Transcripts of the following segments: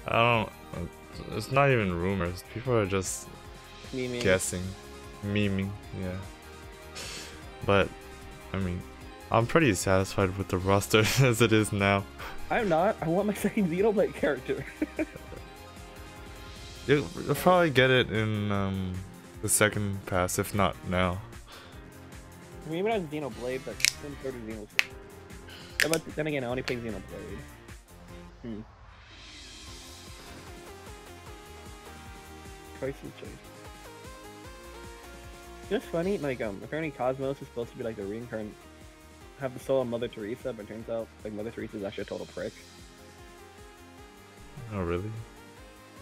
I don't. It's not even rumors. People are just Memeing. guessing, memeing. Yeah. But I mean, I'm pretty satisfied with the roster as it is now. I'm not. I want my second Xenoblade character. You'll probably get it in the second pass, if not now. I mean, even as Xenoblade, but then third of Xenoblade. But then again, I only play Xenoblade. Choice is choice. It's funny, like, apparently Cosmos is supposed to be like the reincarnate, have the soul of Mother Teresa, but it turns out, like, Mother Teresa is actually a total prick. Oh, really?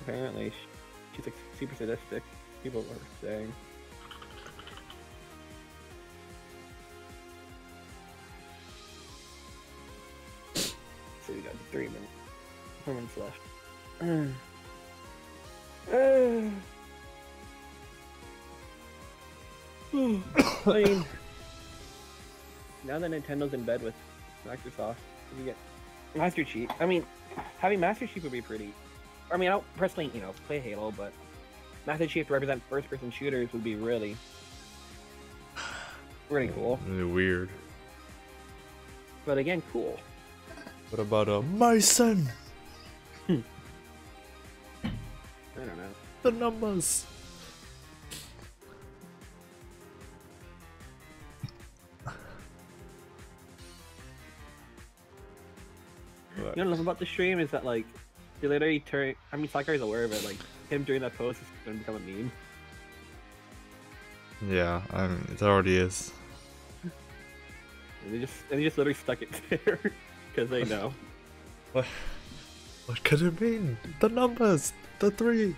Apparently, she's like super sadistic, people are saying. So we got 3 minutes. 4 minutes left. I mean, now that Nintendo's in bed with Microsoft, you get Master Chief. I mean, having Master Chief would be pretty. I mean, I don't personally, play Halo, but Master Chief to represent first-person shooters would be really cool. Really weird. But again, cool. What about my son? I don't know. The numbers. You know what I love about the stream is that, like, you literally turn. I mean, Sakura's aware of it. Like, him doing that pose is gonna become a meme. Yeah, I mean, it already is. And they just literally stuck it there because they know. What could it mean? The numbers, the 3.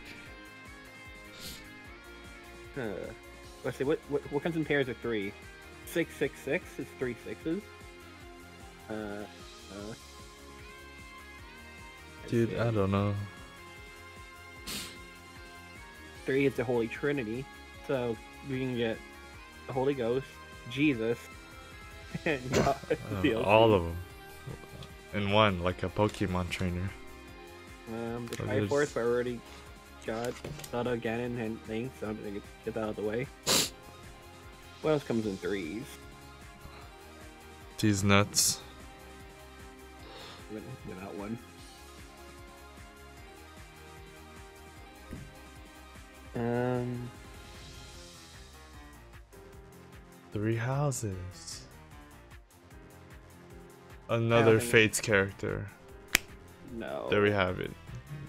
Let's see. What comes in pairs of 3? 666 is 3 6s. Dude, I don't know. 3 is the Holy Trinity, so we can get the Holy Ghost, Jesus, and God. All of them in one, like a Pokemon trainer. The Triforce, I already got Zelda, Ganon, and Link, so I'm gonna get that out of the way. What else comes in 3s? These nuts. Without one. 3 houses. Another Fates character. No. There we have it.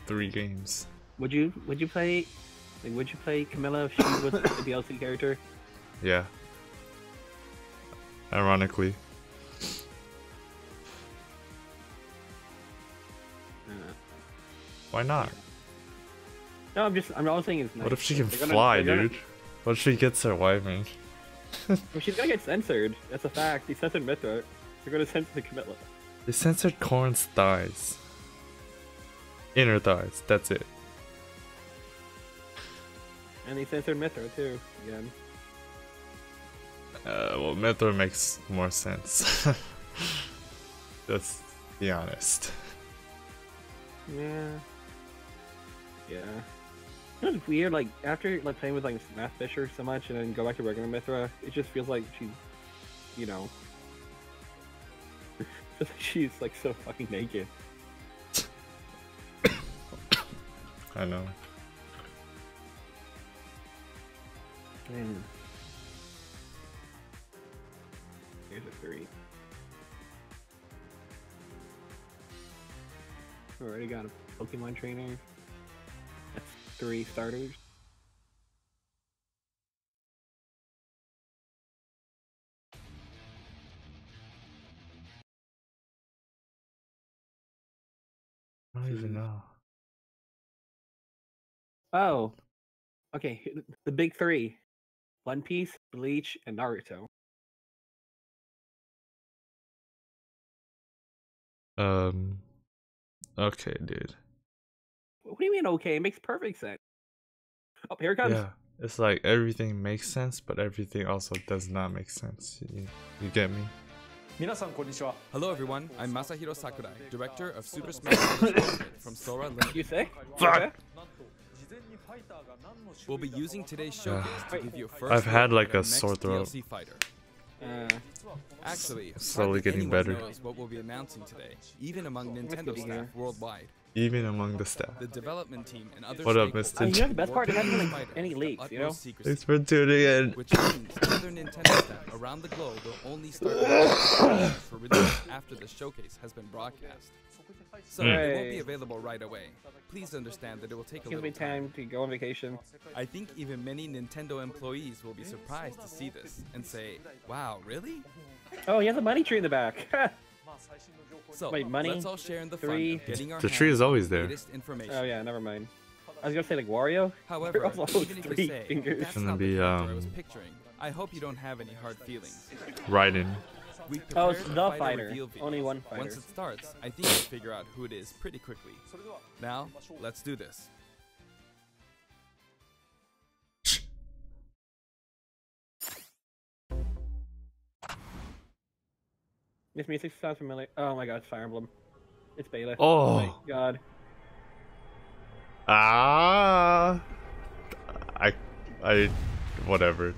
3 games. Would you play? Like, would you play Camilla if she was the DLC character? Yeah. Ironically. Why not? No, I'm always saying it's nice. What if she can fly, dude? What if she gets her Wyvern? Well, she's gonna get censored. That's a fact. They censored Mithra. They're gonna censor Camilla. They censored Corrin's thighs. Inner thighs, that's it. And they censored Mithra too, again. Well, Mithra makes more sense. Let's be honest. Yeah. It was weird, like, after like playing with like Math Fisher so much and then go back to regular Mithra, it just feels like she's, she's like so fucking naked. I know. Here's a 3. Already got a Pokemon trainer. That's 3 starters. I don't even know. Oh, okay. The big 3: One Piece, Bleach, and Naruto. Okay, dude. What do you mean? Okay, it makes perfect sense. Oh, here it comes. Yeah, it's like everything makes sense, but everything also does not make sense. You get me? Hello everyone, I'm Masahiro Sakurai, director of Super Smash Bros. Ultimate from Sora Limited. You say? Fuck. We'll be using today's showcase to give you a first I've had look like at our a next sore throat. DLC fighter. Actually, Slowly hardly getting anyone better. knows what we'll be announcing today, even among Nintendo staff worldwide. Even among the staff. The development team and other What up, stakeholders Mr. You know the best part? It working hasn't on been the like fighter any with leaks, you know? utmost secrecy, Thanks for tuning in. which means other Nintendo staff around the globe will only start working for release after the showcase has been broadcast. So it won't be available right away. Please understand that it will take a Gives little me time to go on vacation. I think even many Nintendo employees will be surprised to see this and say, wow, really? Oh, he has a money tree in the back. So Wait, money? let's all share in the Three. fun of getting our The tree hands is always on the there. latest information. Oh yeah, never mind. I was gonna say like Wario. However, Also even if you three say, fingers. that's Gonna not be, the character I was picturing, I hope you don't have any hard feelings. Raiden. We've Oh, prepared it's a the fighter fighter. reveal video. Only one fighter. Once it starts, I think you'll figure out who it is pretty quickly. Now, let's do this. This music sounds familiar. Oh my god, it's Fire Emblem. It's Byleth. Oh. my god. Ah. Whatever.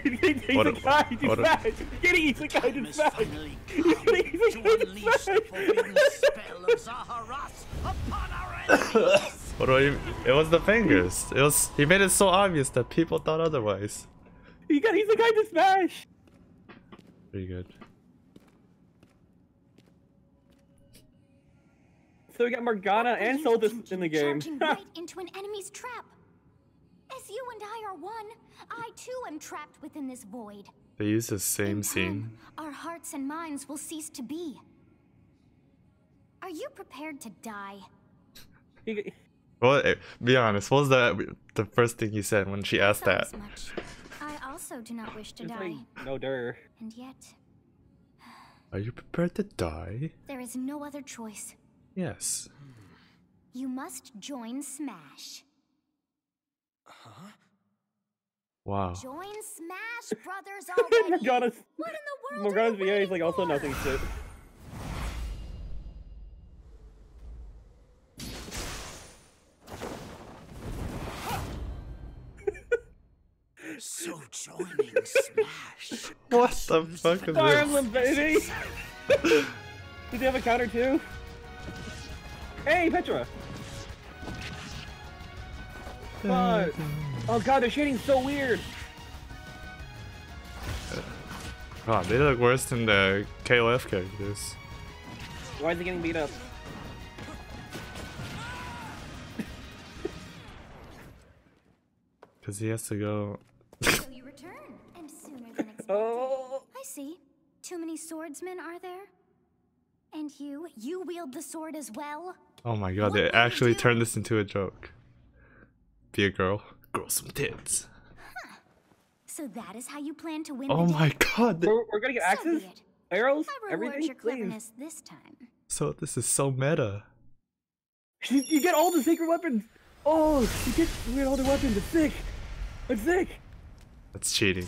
He's a guy to what a- smash! He's a guy to smash! Finally He's a guy to unleash the forbidden spell of Zaharas upon our enemies. What do I even? It was the fingers. It was. He made it so obvious that people thought otherwise. He's a guy to smash! Pretty good. So we got Morgana and Soltis in the game. Charging right into an enemy's trap. As you and I are one, I too am trapped within this void. They use the same In scene. time, our hearts and minds will cease to be. Are you prepared to die? Well, be honest. What was the first thing you said when she asked that? As much. I also do not wish to It's die. like, no der. And yet, Are you prepared to die? there is no other choice. Yes. You must join Smash. Wow. Join Smash Brothers already! Morgana's What in the world Morgana's are you VA is waiting like also for? nothing shit. So joining Smash. What the fuck is Fire this? Emblem, baby! Did they have a counter too? Hey, Petra! What? Oh god, they're shading so weird! God, they look worse than the KOF characters. Why is he getting beat up? Cause he has to go. So you return, and sooner than expected. Oh! I see. Too many swordsmen, are there? And you wield the sword as well? Oh my god, What they will you actually do? turned this into a joke. Be a girl. Grow some tits. So that is how you plan to win Oh the my day? god. We're gonna get So axes? be it. Arrows? I reward Everything? your Please. cleverness this time. So this is so meta. You get all the secret weapons! Oh, you get all the weapons, it's sick! It's sick! That's cheating.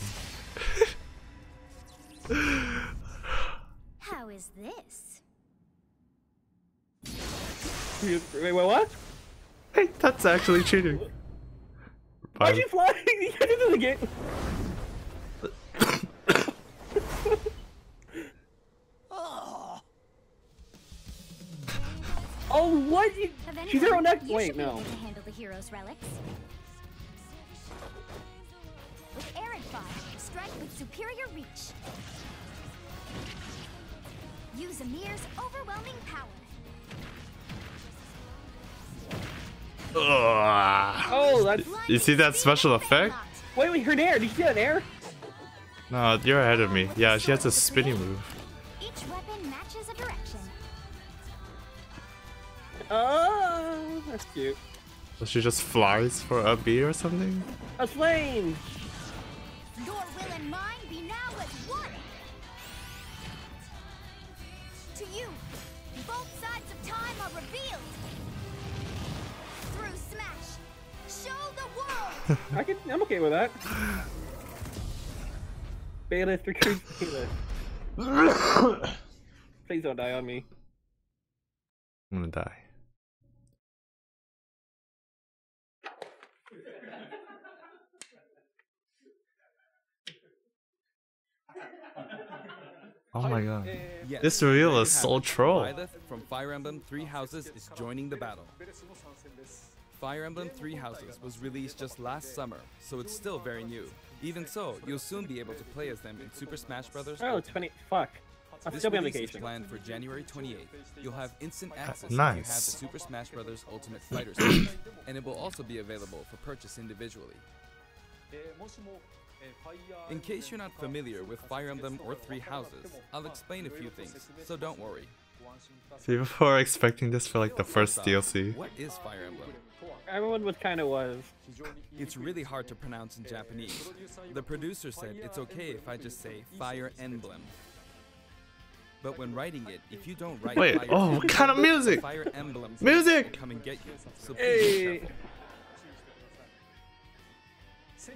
How is this? Wait, what? Hey, that's actually cheating. Why'd you fly? You get into the game! Oh, what? She's her own neck. You Wait, should be no. able to handle the hero's relics. With Arid Fire, strike with superior reach. Use Amir's overwhelming power. Ugh. Oh, that's. You see that special effect? Wait, her nair. Did you see that nair? No, you're ahead of me. Yeah, she has a spinning move. Each weapon matches a direction. Oh, that's cute. So she just flies for a bee or something? A flame. Your will and mine be now as one. To you, both sides of time are revealed. Through Smash, show the world. I'm okay with that. Byleth recruits Byleth. Please don't die on me. I'm gonna die. Oh my god. Yes, This reveal there you is have so it. troll. Byleth from Fire Emblem Three Houses is joining the battle. Fire Emblem Three Houses was released just last summer, so it's still very new. Even so, you'll soon be able to play as them in Super Smash Bros. Oh, it's 20. Fuck. I'll This still be on release is vacation. planned for January 28th. You'll have instant access if nice. you have the Super Smash Bros. Ultimate Fighter series, and it will also be available for purchase individually. In case you're not familiar with Fire Emblem or Three Houses, I'll explain a few things, so don't worry. People are expecting this for like the first First off, DLC. what is Fire Emblem? Everyone was. It's really hard to pronounce in Japanese. The producer said it's okay if I just say Fire Emblem. But when writing it, if you don't write Wait, Fire oh, what Emblem, kind of music? Fire Emblem Music! will come and get you. So please be Hey. careful.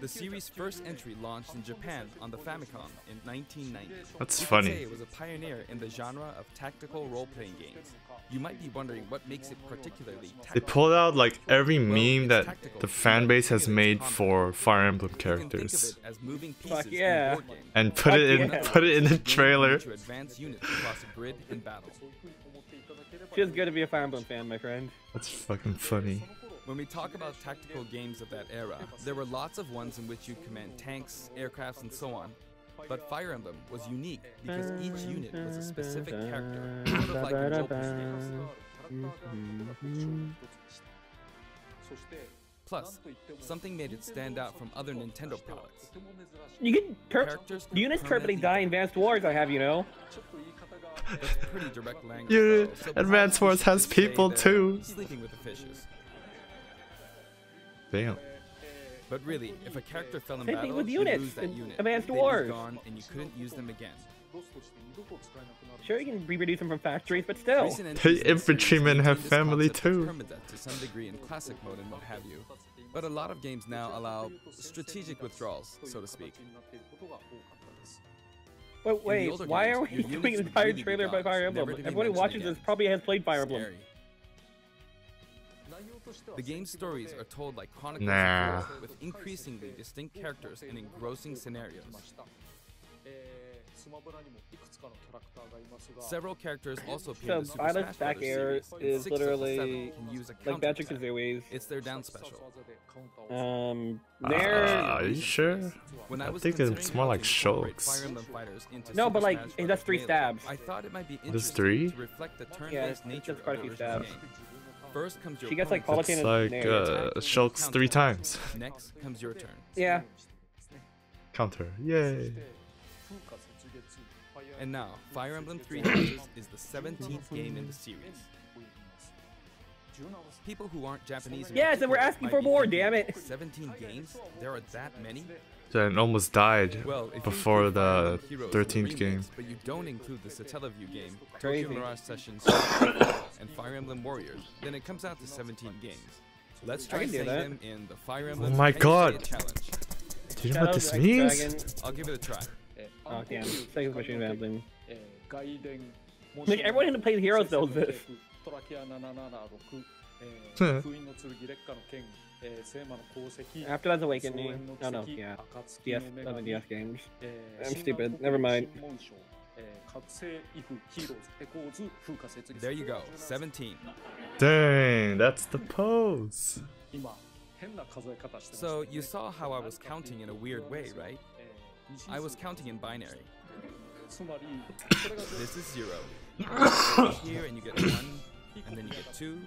The series' first entry launched in Japan on the Famicom in 1990. That's You could say funny. it was a pioneer in the genre of tactical role-playing games. You might be wondering what makes it particularly They tactical. pulled out like every Well, meme it's that tactical. the fan base has made for Fire Emblem You can think of characters it as moving Fuck pieces yeah. in a board game. and put it in yeah. put it in the trailer. To advance units across a grid and battle. Feels good to be a Fire Emblem fan, my friend. That's fucking funny. When we talk about tactical games of that era, there were lots of ones in which you command tanks, aircrafts, and so on. But Fire Emblem was unique because each unit was a specific character, sort of like in role-playing games. Plus, something made it stand out from other Nintendo products. You can Characters could units permanently permanently die in Advanced Wars, I have you know. That's pretty direct language. Yeah, though, so Advance perhaps we Wars should has just say people they're too. Sleeping with the fishes. Damn. But really, if a character fell in Same thing battle, with you'd units lose that in unit. Advanced They'd be Wars. gone, and you couldn't use them again. Sure, you can reproduce them from factories, but still. Recent entries in the infantrymen series have maintain this family concept of too. permadeath to some degree in classic mode and what have you. But a lot of games now allow strategic withdrawals, so to speak. But In the wait, older why games, are we your doing units an would entire really be trailer by gods, Fire never Emblem? to be Everybody mentioned watching again. this probably has played Fire Emblem. Scary. The game's stories are told like chronicles Nah. of war, with increasingly distinct characters and engrossing scenarios. Several characters also appear in the So, Super Byleth Smash Back Bros. Air series, and is 6 of the 7 literally can use a like Magic counterattack. Kazooie's. It's their down special. There. Are you sure? When I was think it's considering more how like to incorporate Shulk's. Fire Emblem fighters into No, Super but, like, Smash it does 3 Bros. stabs. I thought it might be Does interesting 3? to reflect the Yeah, turn-based it's nature just quite a of few the original stabs. game. First comes your She gets, like, opponent's It's Politan like and Shulk's 3 times. Next comes your turn. Yeah. Counter. Yay. And now, Fire Emblem Three Houses is the 17th game in the series. People who aren't Japanese in Yes, and we're particular asking might for be more, thinking, damn it. 17 games? There are that many? Then almost died Well, if you before include Fire the Emblem Heroes in the 13th game. remix, but you don't include the Satellaview game, Crazy. Tokyo Mirage Sessions, and Fire Emblem Warriors, then it comes out to 17 games. Let's try can do saying that. them in the Fire Emblem Oh my Can You Say God. It challenge. Do you know what this means? I'll give it a try. Oh damn, Second Machine Vamping. Like everyone who plays Heroes knows this. After that's Awakening. Oh no, yeah. DS, 11 DS games. I'm stupid. Never mind. There you go, 17. Dang, that's the pose. So you saw how I was counting in a weird way, right? I was counting in binary. This is 0. Here and you get 1, and then you get 2,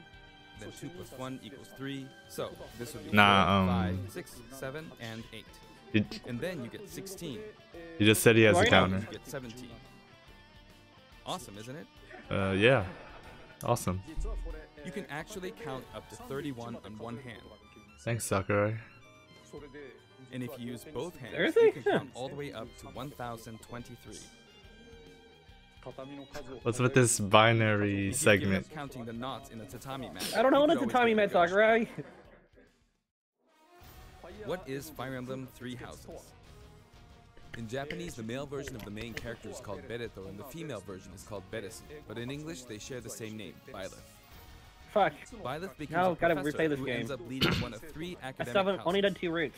then 2 plus 1 equals 3. So this would be 4, Nah, 5, 6, 7, and 8. You, And then you get 16. you just said he has a Why not? counter. You get 17. Awesome, isn't it? Yeah. Awesome. You can actually count up to 31 on one hand. Thanks, Sakurai. And if you use both hands, Seriously? you can count all the way up to 1023. What's with this binary If you give segment? up counting the knots in a tatami match, I don't know you what could a always tatami give it meant, a go. Sakurai. What is Fire Emblem Three Houses? In Japanese, the male version of the main character is called Bereto, and the female version is called Beresu. But in English, they share the same name, Byleth. Fuck. Byleth becomes Now a gotta professor replay this who game. ends up leading one of 3 I academic still haven't houses. only done 2 routes.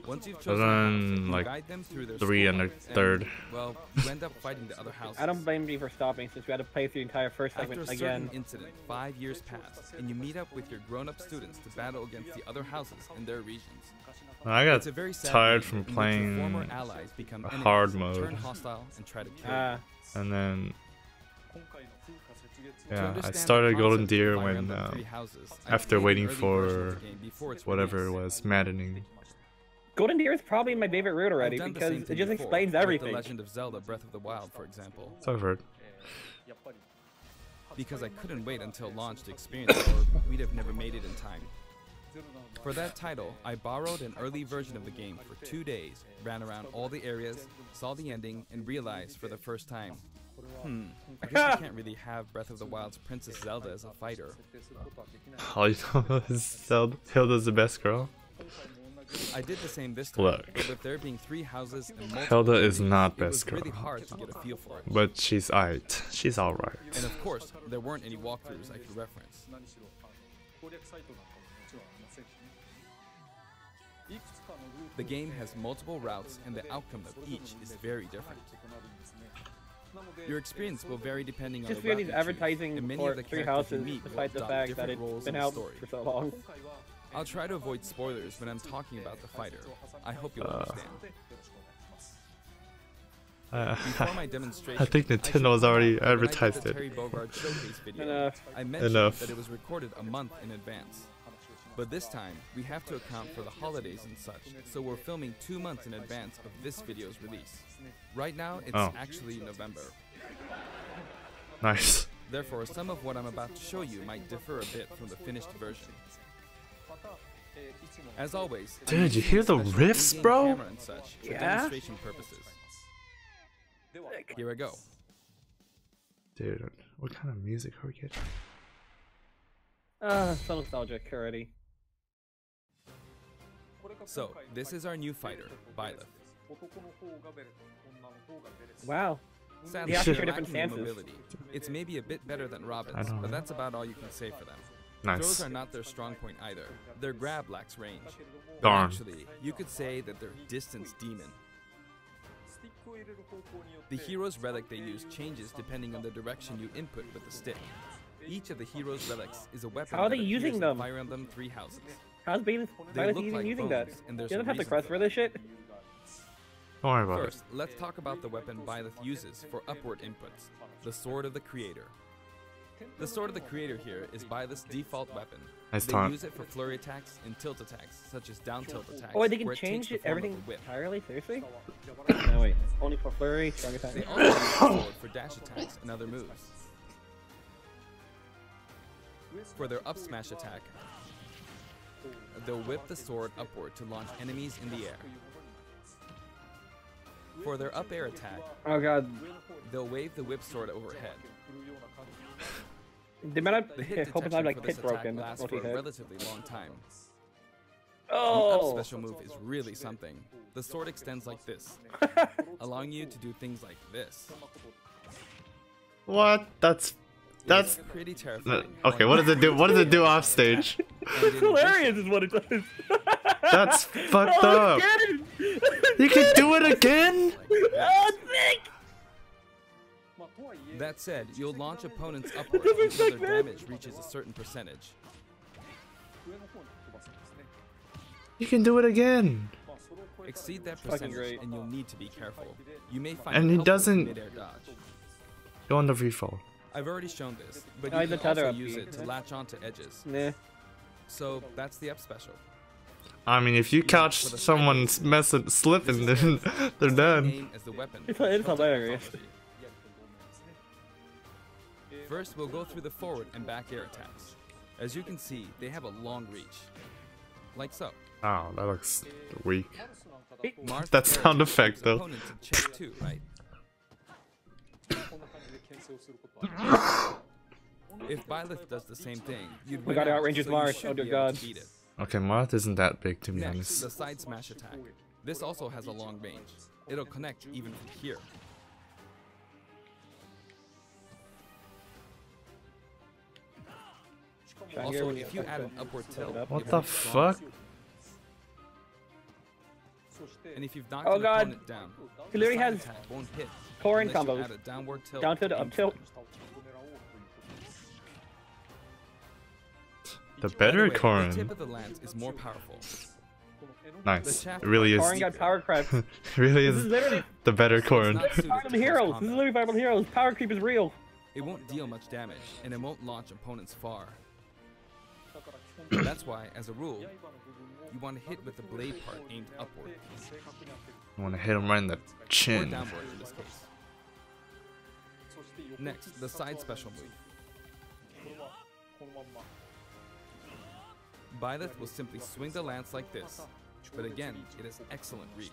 Once you've I've chosen a house, done, you like, guide them through their 3 and a school, third. Well, you end up fighting the other houses. I don't blame you for stopping since we had to play through the entire first After segment a again. certain incident, 5 years pass, and you meet up with your grown-up students to battle against the other houses in their regions. I got It's a very sad tired game from in which your playing former allies become a enemies, hard turn mode. hostile, and try to kill you. And then To yeah, I understand the started Golden concept of Deer Fire when Emblem Three Houses, I after played an waiting early version of for the game before its whatever it release. was, maddening. Golden Deer is probably my favorite route already I've done the because same it thing just before, explains with everything. The Legend of Zelda: Breath of the Wild, for example, So I've heard. because I couldn't wait until launch to experience it, or we'd have never made it in time. For that title, I borrowed an early version of the game for 2 days, ran around all the areas, saw the ending, and realized for the first time, I guess I can't really have Breath of the Wild's Princess Zelda as a fighter. All you know is Hilda's the best girl. I did the same this time, Look. but with there being 3 houses and multiple Hilda is enemies, not it best was really girl. hard to get a feel for it. But she's aight. She's alright. And of course, there weren't any walkthroughs I could reference. The game has multiple routes, and the outcome of each is very different. Your experience will vary depending on Just the weird route these you choose, advertising and many for of the 3 characters you houses, meet will despite the adopt fact that different it's roles been in the out story. for so long. I'll try to avoid spoilers when I'm talking about the fighter. I hope you'll understand. Before my demonstration, I think Nintendo has should point already out that when I did advertised the it. Terry Bogard showcase video, Enough. I mentioned Enough. that it was recorded a month in advance. But this time, we have to account for the holidays and such, so we're filming 2 months in advance of this video's release. Right now, it's Oh. actually November. Nice. Therefore, some of what I'm about to show you might differ a bit from the finished version. As always, I'm Dude, you using hear a the special riffs, in-game bro? camera and such for Yeah? demonstration purposes. Here I go. Dude, what kind of music are we getting? So nostalgic already. So, this is our new fighter, Byleth. Wow. Sadly, They actually they're share different lacking in stances. mobility. It's maybe a bit better than I Robin's, don't but know. that's about all you can say for them. Nice. Throws are not their strong point either. Their grab lacks range. Darn. Actually, you could say that they're distance demon. The hero's relic they use changes depending on the direction you input with the stick. Each of the hero's relics is a weapon. How are that they appears using in them? Fire Emblem Three Houses. How's Byleth They look even like using that? bones, and there's He a doesn't have the reason crest for for this shit? Don't worry about First, let's talk about the weapon Byleth uses for upward inputs, the Sword of the Creator. The Sword of the Creator here is Byleth's default weapon. Nice They taunt. use it for flurry attacks and tilt attacks, such as down tilt attacks. Oh, wait, they can where it takes change the it, form of everything a whip. entirely? Seriously? No, wait. Only for flurry, strong attack. They also use the sword for dash attacks and other moves. For their up smash attack, they'll whip the sword upward to launch enemies in the air. For their up air attack, Oh god. they'll wave the whip sword overhead. They might have The hit hope it's detection not like for this hit attack broken. lasts for a Multi-hit. relatively long time. The up Oh! special move is really something. The sword extends like this, allowing you to do things like this. What? That's It's pretty terrifying. okay. What does it do? What does it do off stage? And in It's hilarious addition, is what it does. That's fucked Oh, up. it's You can do it again? Oh, sick! That said, you'll launch opponents upward doesn't until suck, their man. damage reaches a certain percentage. You can do it again. Exceed that Fucking percentage, great. and you'll need to be careful. You may find And it he helpful doesn't- in mid-air dodge. Go on the free fall. I've already shown this, but Oh, you the can tether also up use B. it to latch onto edges. Nah. So that's the up special. I mean, if you catch someone's slipping, then they're done. Aim as the weapon. It's for hilarious. technology. First, we'll go through the forward and back air attacks. As you can see, they have a long reach. Like so. Oh, that looks weak. Mars That air sound attack effect, gives though. opponents a check too, right? If Byleth does the same thing, you'd We win gotta out, outrange his so you Mars. should Oh dear be able to God. beat it. Okay, Marth isn't that big, to be Next, honest. the side smash attack. This also has a long range. It'll connect even from here. Also, if you add an upward tilt, What it the won't be strong. fuck? And if you've knocked Oh an God. opponent down, He literally the side has attack won't hit Corin unless you combos. add a downward tilt. Down tilt, aim up tilt. The By better the way, the tip Corrin. of the lance is more powerful. Nice. shaft It really Corin is. got power crept. It really This is is literally the better It's Corrin. not suited Fire to Emblem close Heroes. This is combat. literally Fire Emblem Heroes. Power creep is real. It won't deal much damage, and it won't launch opponents far. That's why, as a rule, you want to hit with the blade part aimed upward, I want to hit him right in the or chin. downward in this case. Next, the side special move. Byleth will simply swing the lance like this, but again, it has excellent reach.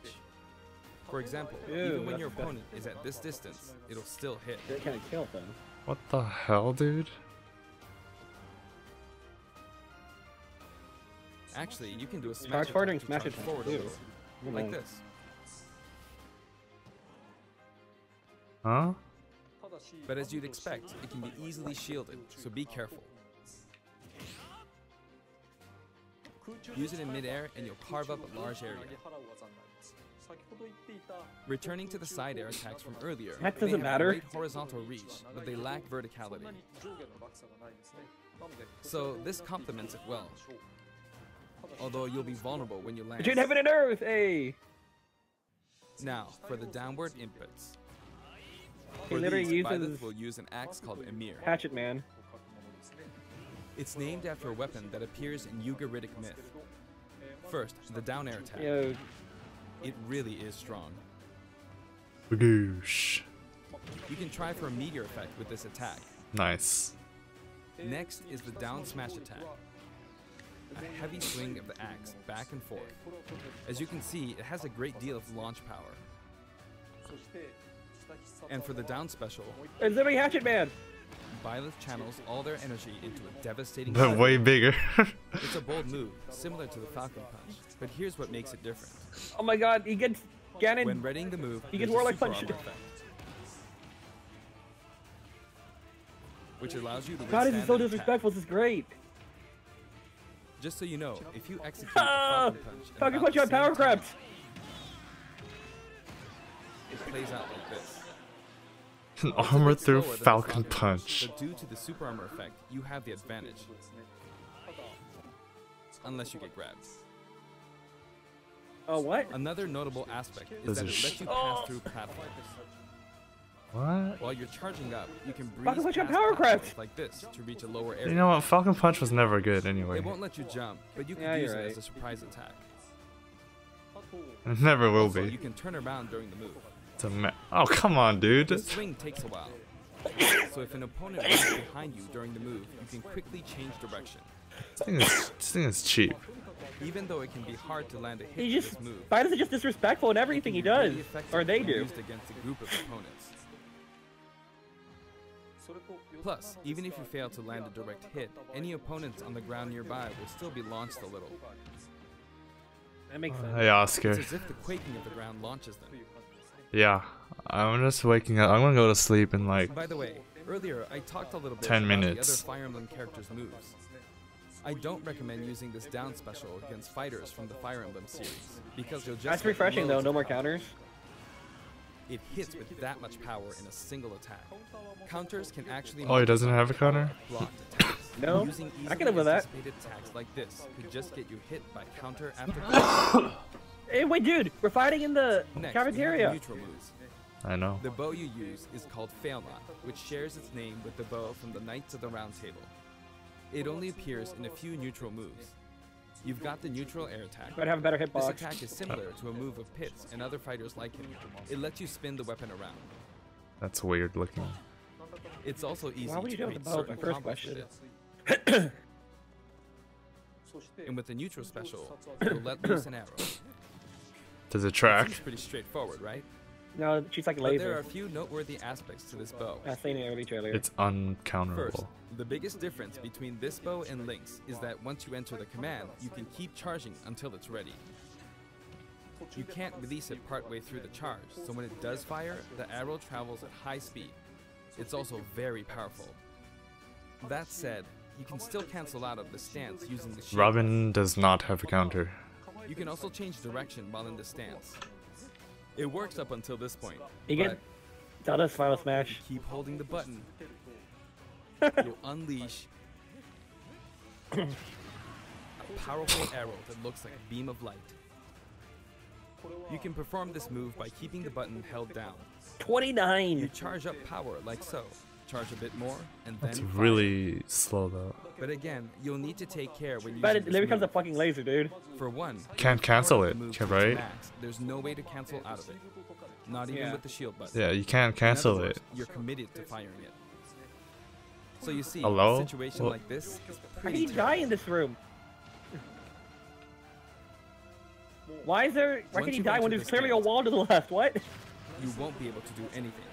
For example, Ew, even when that's your disgusting. opponent is at this distance, it'll still hit. That kind of kill them. What the hell, dude? Actually, you can do a smash Charge forward and attack to smash charge attack, forward a too. little, like this. Huh? But as you'd expect, it can be easily shielded, so be careful. Use it in midair and you'll carve up a large area. Returning to the side air attacks from earlier, That they doesn't have matter. great horizontal reach, but they lack verticality. So this complements it well. Although you'll be vulnerable when you land. Between heaven and earth, hey! Now, for the downward inputs. He For literally these, Byleth uses will use an axe called Emir. Hatchet Man. It's named after a weapon that appears in Ugaritic myth. First, the down air attack. Yo, It really is strong. Bagoosh. You can try for a meteor effect with this attack. Nice. Next is the down smash attack. A heavy swing of the axe back and forth. As you can see, it has a great deal of launch power. And for the down special, it's literally Hatchet Man. Byleth channels all their energy into a devastating But strike. way bigger. It's a bold move, similar to the Falcon Punch, but here's what makes it different. Oh my God, he gets When Ganon. readying the move, He there's gets a Warlock super Punch. armor effect, which allows you to God, this is withstand so an attack. disrespectful. This is great. Just so you know, if you execute Ah! the Falcon Punch, at Falcon about Punch the on same power time, crept. it plays out like this. An It's a armor bit through slower than the Falcon Punch. but due to the super armor effect, you have the advantage. Unless you get grabbed. Oh, what? Another notable aspect is This that is it lets you pass through platforms. What? While you're charging up, you can breeze Falcon Punch on past power platforms crept. like this to reach a lower area. You know what? Falcon Punch was never good anyway. It won't let you jump, but you can Yeah, use you're it right. as a surprise attack. It never will Also, you be. can turn around during the move. It's a oh, come on, dude. The swing takes a while. So if an opponent runs behind you during the move, you can quickly change direction. This thing is cheap. Even though it can be hard to land a hit He with just this move, Byleth is just disrespectful in it everything can he be does, really effective or they when do. used against a group of opponents. Plus, even if you fail to land a direct hit, any opponents on the ground nearby will still be launched a little. That makes sense. Hey, Oscar. It's as if the quaking of the ground launches them. Yeah, I'm just waking up. I'm gonna go to sleep in like. By the way, earlier I talked a little bit 10 about minutes. the other Fire Emblem characters' moves. I don't recommend using this down special against fighters from the Fire Emblem series, because you'll just That's get refreshing though. loads No of more power. counters. It hits with that much power in a single attack. Counters can actually Oh, he doesn't have a counter? blocked attacks. No, Using I can live with that. anticipated attacks like this could just get you hit by counter after counter. Hey, wait, dude, we're fighting in the Next, we have the cafeteria. neutral moves. I know. The bow you use is called Failnaught, which shares its name with the bow from the Knights of the Round Table. It only appears in a few neutral moves. You've got the neutral air attack. Gotta have a better This hitbox. attack is similar to a move of Pit's and other fighters like him. It lets you spin the weapon around. That's weird looking. It's also easy Why would to you do it with create the bow? certain My first combos question. with it. And with the neutral special, you'll let loose an arrow. Does it track? Seems pretty straightforward, right? No, she's like a But there are a laser. few noteworthy aspects to this bow. I seen it in the early trailer. It's First, uncounterable. the biggest difference between this bow and Link's is that once you enter the command, you can keep charging until it's ready. You can't release it partway through the charge, so when it does fire, the arrow travels at high speed. It's also very powerful. That said, you can still cancel out of the stance using the shield. Robin does not have a counter. You can also change direction while in the stance. It works up until this point. You get Zelda's final smash. Keep holding the button. You'll unleash a powerful arrow that looks like a beam of light. You can perform this move by keeping the button held down. 29. You charge up power like so. Charge a bit more, and then It's fire. really slow though. But again, you'll need to take care when you But there becomes a fucking laser, dude. For one, Can't if you cancel power it, the move okay, to its right? max, there's no way to cancel out of it. Not even Yeah. with the shield button. Yeah, you can't In other cancel words, it. You're committed to firing it. So you see, Hello? a situation What? like this is How can pretty he die in this room? Why is there? Why Once can he you die when enter there's the clearly a stance- wall to the left? What? You won't be able to do anything.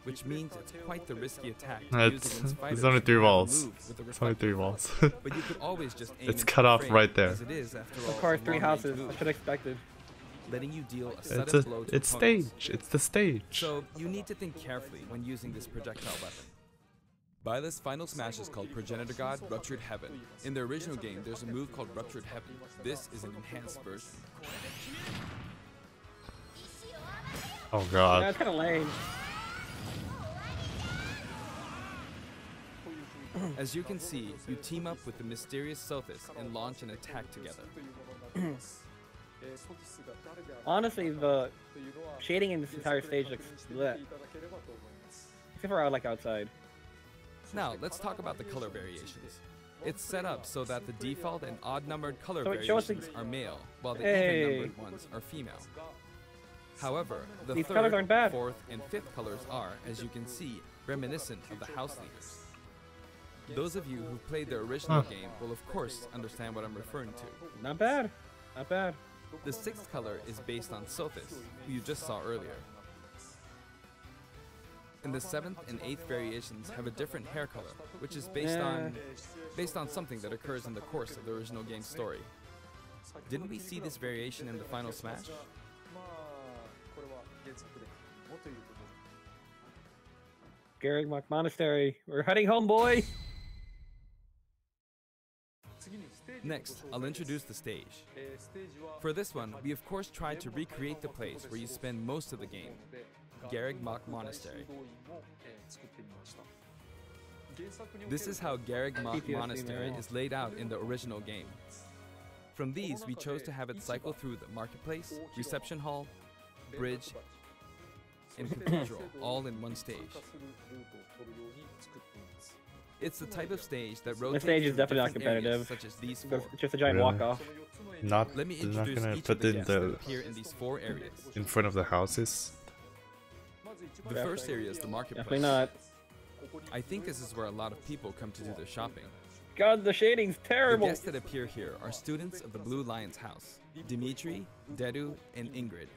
Which means it's quite the risky attack. to It's- use against it's fighters only who 3 have a walls. move with the It's only 3 respective walls. But you could always just aim It's into cut the off frame, right there. as it is, after all, Of course, a 3 long-range houses. I move, should have expected. letting you deal a sudden It's blow to it's opponents. stage. It's the stage. So you need to think carefully when using this projectile weapon. Byleth's final smash is called Progenitor God Ruptured Heaven. In the original game, there's a move called Ruptured Heaven. This is an enhanced version. Oh god. That's kind of lame. As you can see, you team up with the mysterious Sothis and launch an attack together. Honestly, the shading in this entire stage looks lit. Except for like outside. Now, let's talk about the color variations. It's set up so that the default and odd-numbered color So it shows the- variations are male, while the Hey. even-numbered ones are female. However, the These third, colors aren't bad. fourth, and fifth colors are, as you can see, reminiscent of the house leaders. Those of you who played the original game will of course understand what I'm referring to. Not bad. Not bad. The sixth color is based on Sothis, who you just saw earlier. And the seventh and eighth variations have a different hair color, which is based on something that occurs in the course of the original game's story. Didn't we see this variation in the final smash? Garrick Mock Monastery. We're heading home, boy. Next, I'll introduce the stage. For this one, we of course tried to recreate the place where you spend most of the game, Garrick Mock Monastery. This is how Garrick Mock PTSD Monastery now. is laid out in the original game. From these, we chose to have it cycle through the marketplace, reception hall, bridge, and cathedral all in one stage. It's the type of stage that rotates stage is through definitely not different areas, competitive. such as these four. It's just a giant Really? walk-off. Not Let me they're not introduce gonna each put of the in guests that the appear in these four areas. in front of the houses. The first area is the Definitely marketplace. not. I think this is where a lot of people come to do their shopping. God, the shading's The terrible. guests that appear here are students of the Blue Lion's house, Dimitri, Dedu, and Ingrid.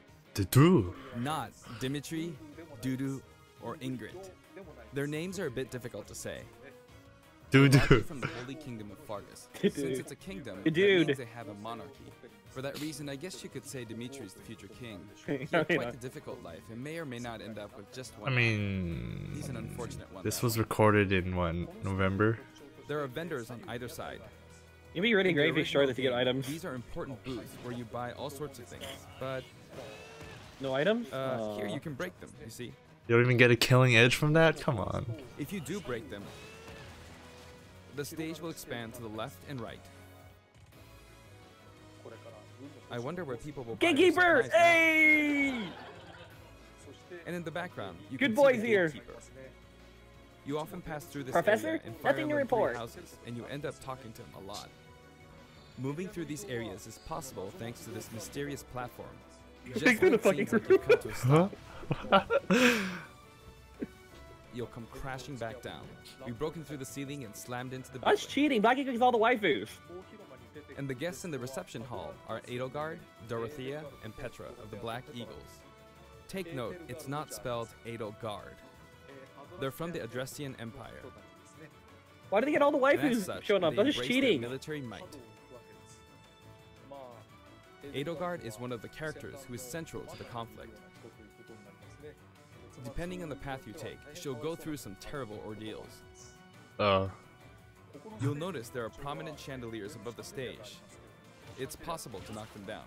Do. Not Dimitri, Dudu, or Ingrid. Their names are a bit difficult to say. Do. Largely from the Holy Kingdom of Fargus. Since it's a kingdom, that Dude. means they have a monarchy. For that reason, I guess you could say Dimitri is the future king. He You had know. quite a difficult life and may or may not end up with just I one. mean, He's an unfortunate one. this though. was recorded in what, November? There are vendors on either side. It'd be really In the great if you original showed that to get game, items. These are important booths where you buy all sorts of things. But No items? here you can break them, you see. You don't even get a killing edge from that? Come on. If you do break them, the stage will expand to the left and right. I wonder where people will buy their Gatekeeper! supplies now. Hey! And in the background, you Good can boys see the here. gatekeeper. You often pass through this Professor? area in Nothing to Fire Emblem 3 report. houses, and you end up talking to him a lot. Moving through these areas is possible thanks to this mysterious platform. Just Thanks when to it the seems fucking like you've come to a stop, Huh? you'll come crashing back down. We've broken through the ceiling and slammed into the That's building. cheating. Blackie cooks all the waifus. And the guests in the reception hall are Edelgard, Dorothea, and Petra of the Black Eagles. Take note, it's not spelled Edelgard. They're from the Adressian Empire. Why did they get all the And as waifus such, showing up? they That's just embrace their cheating. military might. Edelgard is one of the characters who is central to the conflict. Depending on the path you take, she'll go through some terrible ordeals. You'll notice there are prominent chandeliers above the stage. It's possible to knock them down.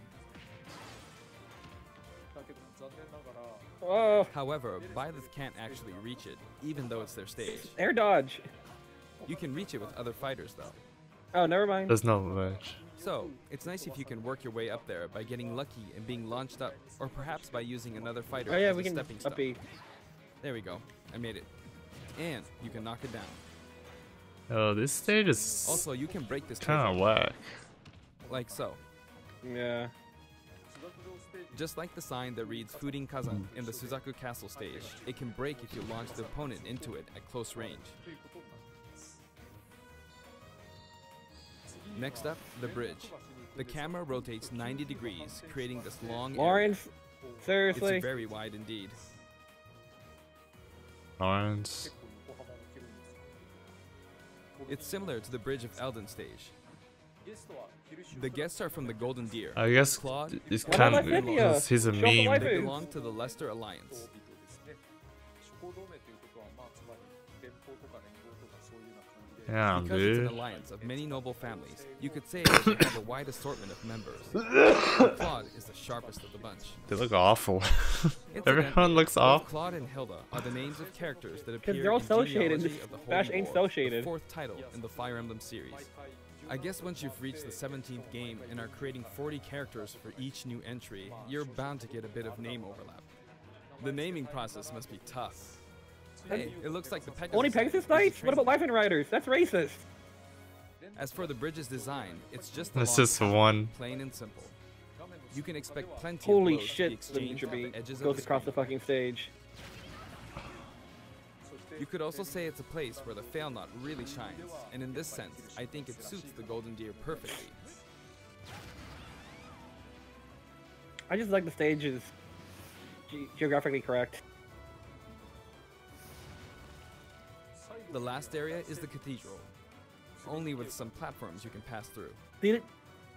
Oh, However, Byleth can't actually reach it, even though it's their stage. air dodge. You can reach it with other fighters, though. Oh, never mind. There's no ledge. So, it's nice if you can work your way up there by getting lucky and being launched up, or perhaps by using another fighter Oh yeah, as we a can stepping stone. uppy. There we go. I made it. And you can knock it down. Oh, this stage is Also, you can break this kind of table, whack. like so. Yeah. Just like the sign that reads Furin Kazan in the Suzaku Castle stage, it can break if you launch the opponent into it at close range. Next up, the bridge. The camera rotates 90 degrees, creating this long area. Lawrence, seriously. It's very wide indeed. Lawrence. It's similar to the bridge of Elden stage. The guests are from the Golden Deer. I guess Claude, it's What kind about of Lithia? because he's a Show the meme. life They is. belong to the Leicester Alliance. Yeah, Because it's an dude. alliance of many noble families, you could say that they have a wide assortment of members. But Claude is the sharpest of the bunch. They look awful. Incidentally, Everyone looks both off. Claude and Hilda are the names of characters that appear they're all in so shaded. Genealogy This of the Holy Bash ain't War, so the shaded. fourth title in the Fire Emblem series. I guess once you've reached the 17th game and are creating 40 characters for each new entry, you're bound to get a bit of name overlap. The naming process must be tough. Hey, it looks like the Pegasus. Only Knight Pegasus is the Knights? What training. about Life and Riders? That's racist. As for the bridge's design, it's just a It's long just path, one. plain and simple. You can expect plenty Holy of blows to be shit, the exchanged at Ninja the edges goes of the across the screen. fucking stage. You could also say it's a place where the fail knot really shines, and in this sense, I think it suits the Golden Deer perfectly. I just like the stage is geographically correct. The last area is the cathedral, only with some platforms you can pass through. The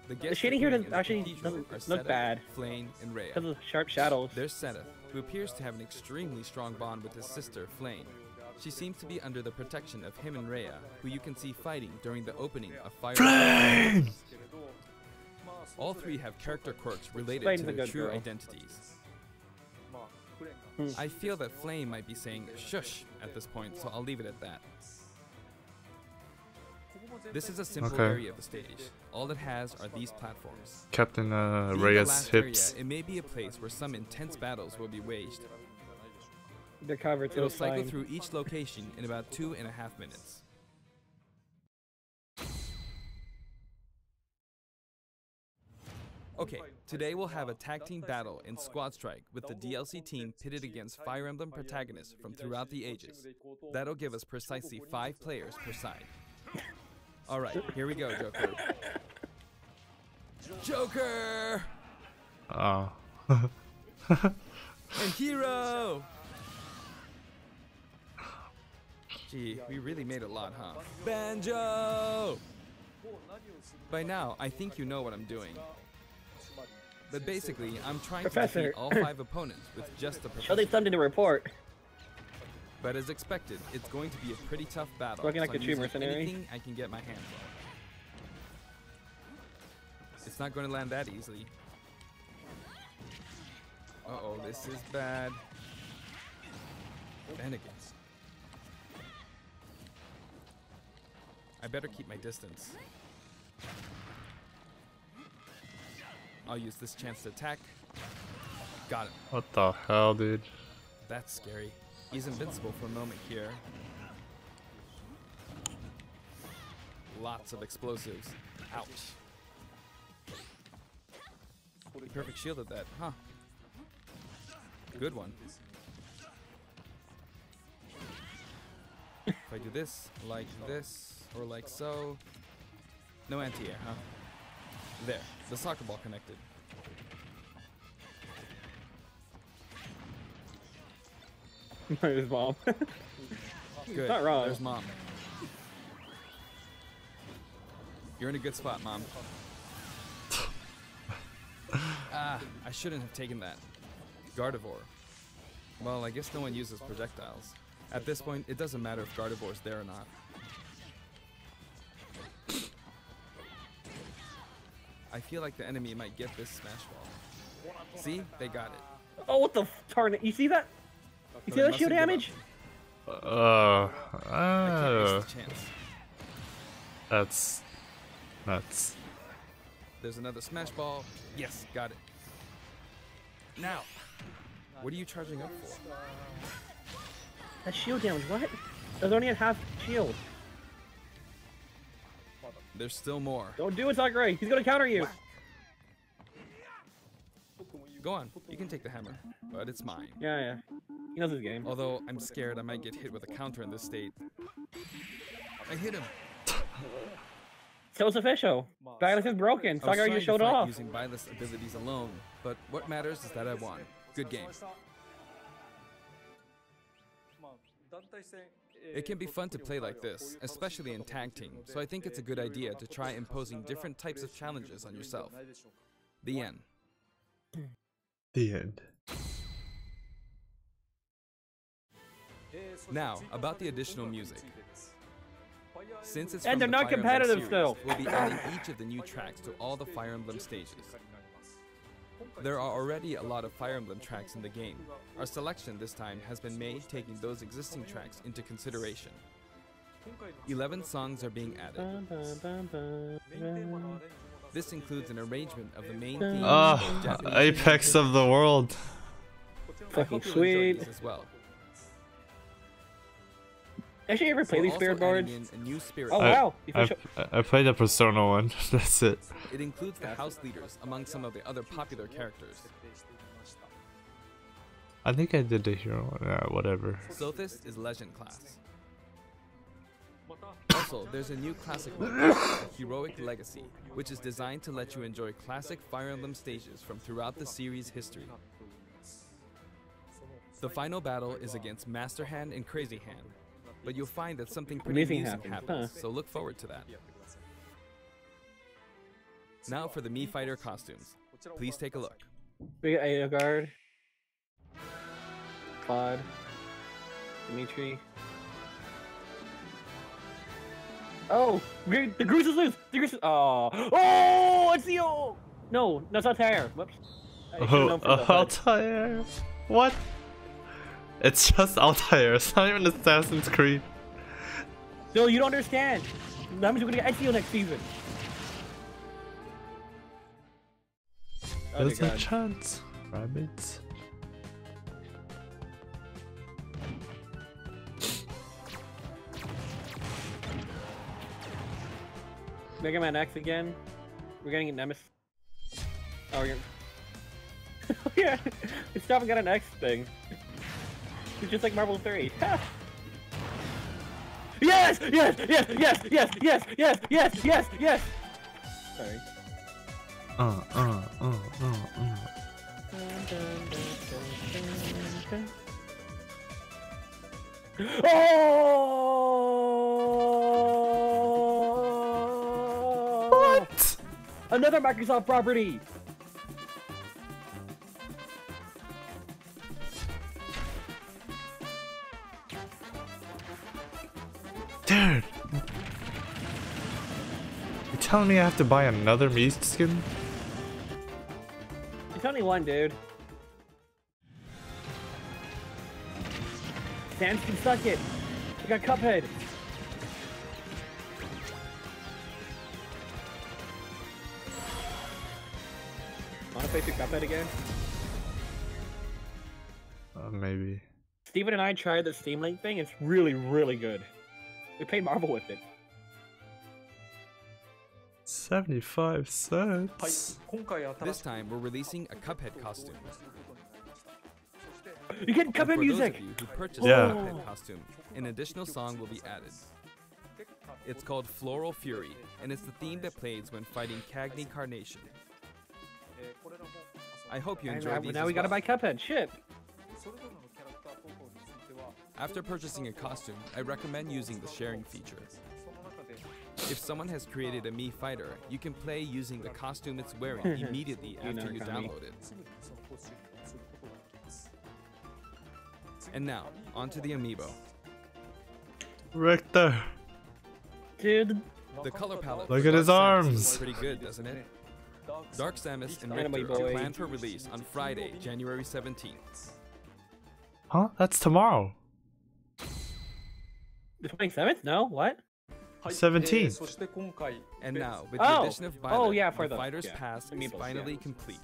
The shading here guests doesn't actually appearing in the doesn't cathedral are look Seta, bad. Flayn, and Rhea. Because of the sharp shadows. There's Seta, who appears to have an extremely strong bond with his sister, Flayn. She seems to be under the protection of him and Rhea, who you can see fighting during the opening of Fire Emblem. All three have character quirks related Flayn's to a their good true girl. identities. I feel that Flayn might be saying shush at this point, so I'll leave it at that. This is a simple Okay. area of the stage. All it has are these platforms. Captain Being the Reyes last hips. area, it may be a place where some intense battles will be waged. They're covered, so It'll it's cycle fine. through each location in about 2.5 minutes. Okay, today we'll have a tag team battle in Squad Strike with the DLC team pitted against Fire Emblem protagonists from throughout the ages. That'll give us precisely 5 players per side. Alright, here we go, Joker. Joker! Oh. And Hero! Gee, we really made a lot, huh? Banjo! By now, I think you know what I'm doing. But basically, I'm trying to Professor. defeat all 5 opponents with just the Show they professor. something to report. But as expected, it's going to be a pretty tough battle. Looking like so a I'm true using mercenary. anything I can get my hands on. It's not going to land that easily. Uh-oh, this is bad. Bennigan. I better keep my distance. I'll use this chance to attack. Got him. What the hell, dude? That's scary. He's invincible for a moment here. Lots of explosives. Ouch. Perfect shielded that, huh? Good one. If I do this, or like so. No anti-air, huh? There, the soccer ball connected. His mom. Good. Not wrong. There's Mom. You're in a good spot, Mom. Ah, I shouldn't have taken that. Gardevoir. Well, I guess no one uses projectiles. At this point, it doesn't matter if Gardevoir's there or not. I feel like the enemy might get this Smash Ball. See? They got it. Oh, what the tarn? You see that? You see that shield damage? I can't waste the chance. That's nuts. There's another Smash Ball. Yes, got it. Now, what are you charging up for? That shield damage, what? There's only a half shield. There's still more. Don't do it, Sakurai. He's gonna counter you. Go on, you can take the hammer, but it's mine. Yeah. He knows his game. Although I'm scared I might get hit with a counter in this state. I hit him. So it's official. Byleth is broken. I was Sakurai trying just to showed fight off. using Byleth's abilities alone, but what matters is that I won. Good game. It can be fun to play like this, especially in tag team, so I think it's a good idea to try imposing different types of challenges on yourself. The end. The end. Now, about the additional music. Since it's And from they're the not Fire Emblem competitive series, still. we'll be adding each of the new tracks to all the Fire Emblem stages. There are already a lot of Fire Emblem tracks in the game. Our selection this time has been made taking those existing tracks into consideration. 11 songs are being added. This includes an arrangement of the main theme Ah, of Japanese apex music. of the world. I Fucking hope you'll enjoy sweet. these as well. Actually, you ever play We're these also spirit boards? adding in a new spirit Oh board. wow! You I, finished- I played the Persona one. That's it. It includes the house leaders among some of the other popular characters. I think I did the hero one. Yeah, whatever. Sothis is Legend class. Also, there's a new classic mode, Heroic Legacy, which is designed to let you enjoy classic Fire Emblem stages from throughout the series' history. The final battle is against Master Hand and Crazy Hand, but you'll find that something pretty Amazing amusing happens, happens, so look forward to that. Now for the Mii Fighter costumes. Please take a look. We got Eogard, Claude, Dimitri. Oh, the Goose is loose. The Goose is. Oh, it's the old. No, that's not Altair. Whoops. I should've known from the HUD. Altair. What? It's just Altair. It's not even Assassin's Creed. Still, you don't understand. That means we're gonna get Ezio next season. There's a God. chance. Rabbits. Mega Man X again. We're getting a Nemesis. Oh, we're gonna... yeah, we still haven't got an X thing. It's just like Marvel 3. Yes! Yes! Yes! Yes! Yes! Yes! Yes! Yes! Yes! Yes! Sorry. Oh! What? Another Microsoft property! Dude! You telling me I have to buy another Mii skin? It's only one, dude. Sans can suck it. We got Cuphead. Wanna play through Cuphead again? Maybe. Steven and I tried the Steam Link thing. It's really, really good. We played Marvel with it. 75 cents. This time, we're releasing a Cuphead costume. You get And Cuphead for music! those of you who purchased Yeah. the Cuphead costume, an additional song will be added. It's called Floral Fury, and it's the theme that plays when fighting Cagney Carnation. I hope you enjoy these Now as we gotta well. buy Cuphead. Shit. After purchasing a costume, I recommend using the sharing feature. If someone has created a Mii fighter, you can play using the costume it's wearing immediately after you download it. And now, onto the amiibo. Richter. Dude. The color palette Look for at his Dark Samus arms. is pretty good, doesn't it? Dark Samus and Anime Richter are boy. planned for release on Friday, January 17th. Huh? That's tomorrow. The 27th? No, what? 17th. And now, with the addition of Byleth, yeah, for the the- Fighters yeah, Pass is Amiibos, finally yeah. complete.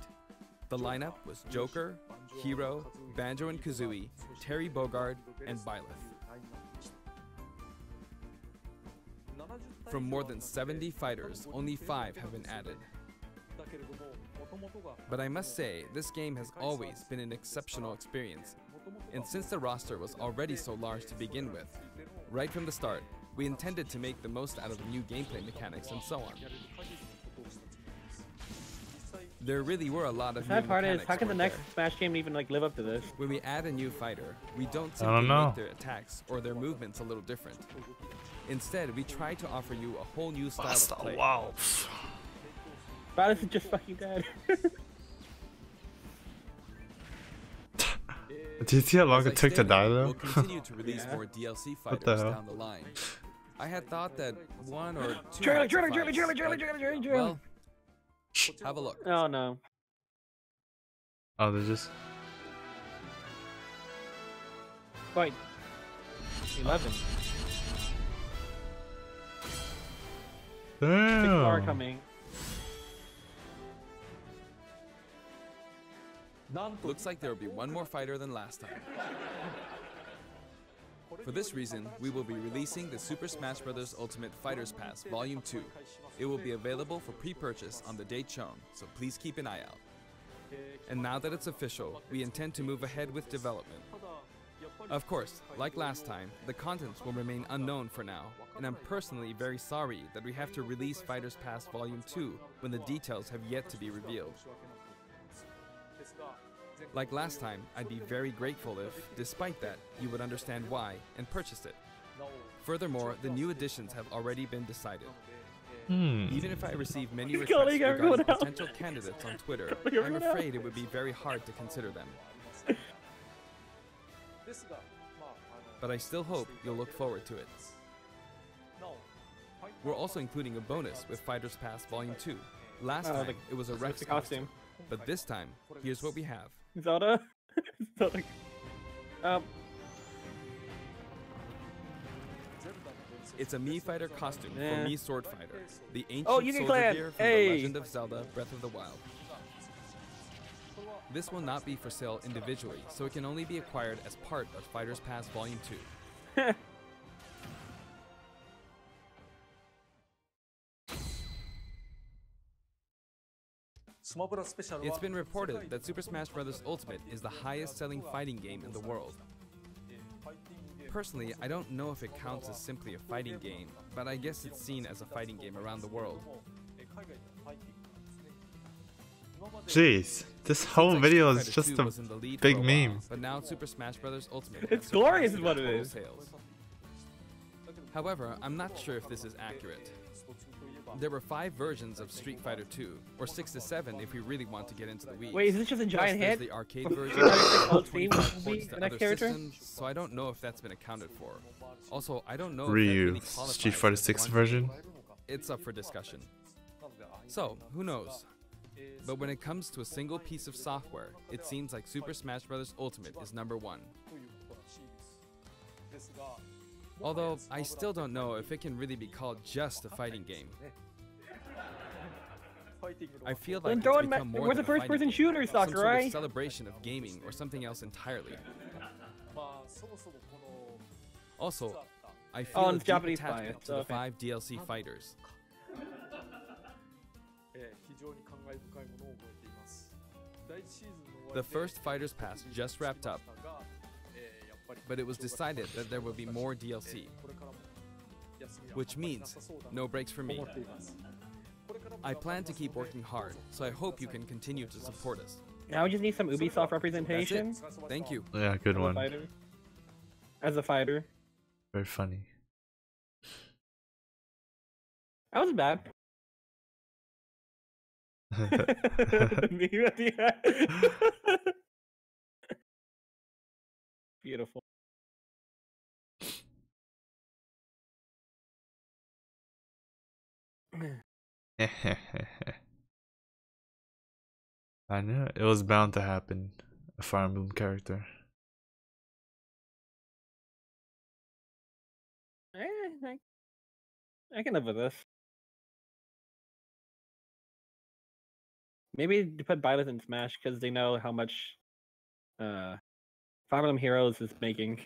The lineup was Joker, Hero, Banjo and Kazooie, Terry Bogard, and Byleth. From more than 70 fighters, only 5 have been added. But I must say, this game has always been an exceptional experience. And since the roster was already so large to begin with, right from the start, we intended to make the most out of the new gameplay mechanics and so on. There really were a lot of The new sad part is, mechanics, how can the weren't next there? Smash game even like live up to this? When we add a new fighter, we don't I simply don't know. make their attacks or their movements a little different. Instead, we try to offer you a whole new style of play. Wow. Byleth is just fucking dead. Do you see how long As I it took to stated, die though? We'll continue to release Yeah. more DLC What the fighters hell? down the line. I had thought that 1 or 2 Trailer, had trailer, sufficed, trailer, trailer, but, trailer, trailer, trailer. well, have a look. Oh no. Oh, they're just. Wait. 11. 6 more Damn. coming. Looks like there will be one more fighter than last time. For this reason, we will be releasing the Super Smash Bros. Ultimate Fighters Pass Volume 2. It will be available for pre-purchase on the date shown, so please keep an eye out. And now that it's official, we intend to move ahead with development. Of course, like last time, the contents will remain unknown for now, and I'm personally very sorry that we have to release Fighters Pass Volume 2 when the details have yet to be revealed. Like last time, I'd be very grateful if, despite that, you would understand why and purchase it. Furthermore, the new additions have already been decided. Even if I receive many He's requests calling regarding everyone out. potential candidates on Twitter, Calling I'm everyone out. afraid it would be very hard to consider them. But I still hope you'll look forward to it. We're also including a bonus with Fighters Pass Volume 2. Last Oh, time, it was a Rex the costume. but this time, here's what we have. Zelda? Zelda. It's a Mii Fighter costume for Eh. Mii Sword Fighter, the ancient Oh, you can soldier clan. gear from Hey. The Legend of Zelda Breath of the Wild. This will not be for sale individually, so it can only be acquired as part of Fighters Pass Volume 2. It's been reported that Super Smash Bros. Ultimate is the highest selling fighting game in the world. Personally, I don't know if it counts as simply a fighting game, but I guess it's seen as a fighting game around the world. Jeez, this whole Like video Street is Fighter just 2 a was in the lead big for a while, meme. but now Super Smash Bros. Ultimate It's has glorious surpassed is what its it total is. sales. However, I'm not sure if this is accurate. There were 5 versions of Street Fighter 2, or 6 to 7 if we really want to get into the weeds. Wait, is this just a Plus, giant there's hit? the arcade From version, Street Fighter 6 Ultimate 25 will be ports the to next other character? systems, so I don't know if that's been accounted for. Also, I don't know if Ryu, that really qualifies Street Fighter as 6 one version. game. It's up for discussion. So, who knows? But when it comes to a single piece of software, it seems like Super Smash Bros. Ultimate is #1. Although, I still don't know if it can really be called just a fighting game. I feel like Then it's throw in become more where's than the a first fighting person game, shooter, some sort of Sakurai? celebration of gaming or something else entirely. Also, I feel Oh, a and deep Japanese attachment bias, to the okay. 5 DLC fighters. The first Fighters Pass just wrapped up, but it was decided that there will be more DLC, which means no breaks for me. I plan to keep working hard, so I hope you can continue to support us. Now we just need some Ubisoft That's representation. it. Thank you. Yeah, good one. As a fighter. Very funny. That wasn't bad. Me at the end. Beautiful. I knew it was bound to happen. A Fire Emblem character. I can live with this. Maybe to put Byleth in Smash because they know how much Fire Emblem Heroes is making.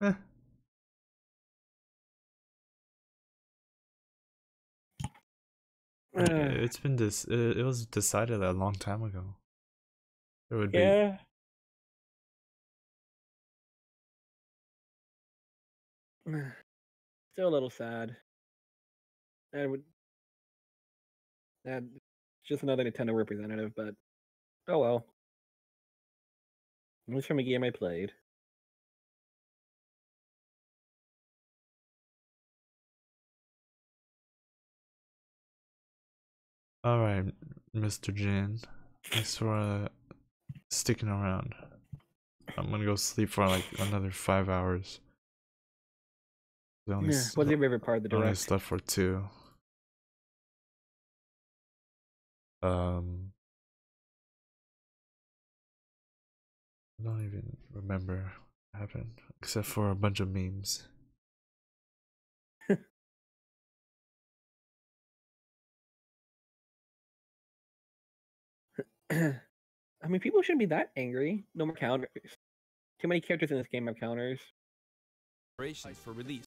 Eh. It's been it was decided a long time ago. It would be. Yeah. Still a little sad. That's just another Nintendo representative, but oh well. At least from a game I played. Alright, Mr. Jin. Thanks for sticking around. I'm gonna go sleep for like another 5 hours. What's your favorite part of the only direct? slept for 2. I don't even remember what happened, except for a bunch of memes. I mean, people shouldn't be that angry. No more counters. Too many characters in this game have counters. Preparations for release.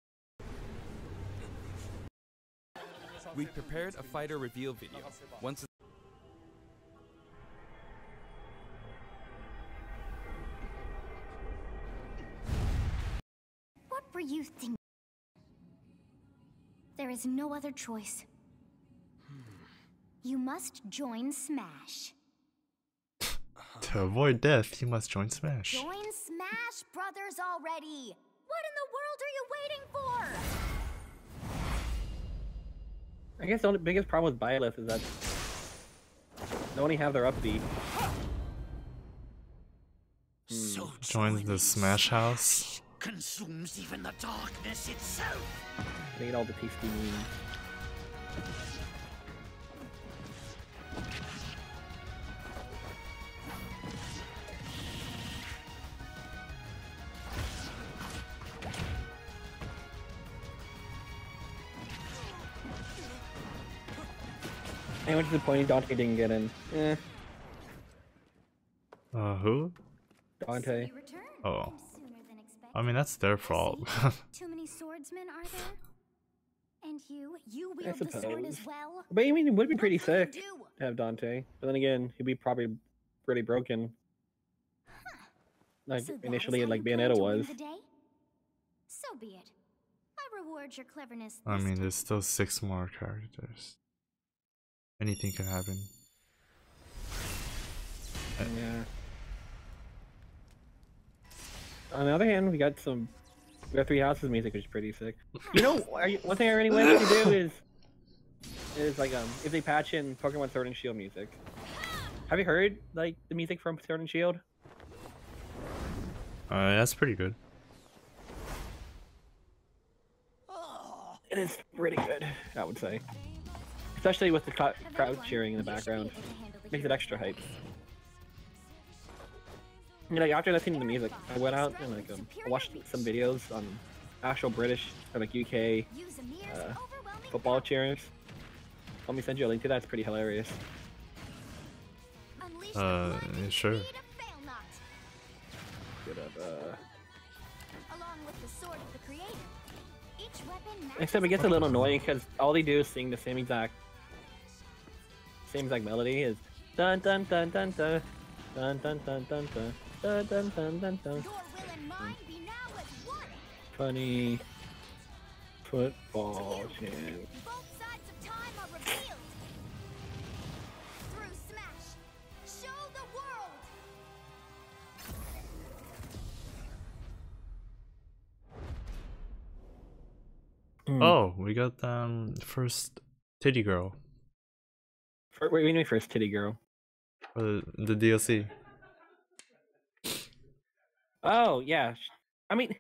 We prepared a fighter reveal video. Once What were you thinking? There is no other choice. You must join Smash. To avoid death, you must join Smash. Join Smash Brothers already! What in the world are you waiting for? I guess the only biggest problem with Byleth is that they only have their upbeat. So Join the Smash House. consumes even the darkness itself. They get all the tasty memes. I went to the point Dante didn't get in. Who? Dante. You returned Oh. sooner than expected. I mean, that's their fault. Too many swordsmen, are there? And you I wield the sword as suppose. well? But I mean, it would be What pretty will you sick do? to have Dante. But then again, he'd be probably pretty broken. Like So that is initially, how like you plan Bayonetta to win was. the day? So be it. I reward your cleverness. I this mean, time. there's still 6 more characters. Anything can happen. Yeah. On the other hand, we got Three Houses music, which is pretty sick. You know, one thing I really wish to do is like if they patch in Pokemon Sword and Shield music. Have you heard like the music from Sword and Shield? That's pretty good. It is pretty good, I would say. Especially with the crowd cheering in the You should be background. able to handle the Makes it hero extra hype. choice. You know, after listening to the music, I went out and like watched some videos on actual British or like UK Use Amir's overwhelming football power. cheers. Let me send you a link to that. It's pretty hilarious. Unleash the blinding sure. speed of Fail Not. Get up, Along with the sword of the creator. Each weapon Except it gets a little annoying because all they do is sing the same exact melody. Is dun dun dun dun dun dun dun dun dun dun dun dun dun dun dun. Your will and mine be now as one. Funny football chant. Both sides of time are revealed. Through Smash, show the world. Oh, we got first titty girl Wait, what do you mean first titty girl? for the DLC. Oh yeah. I mean,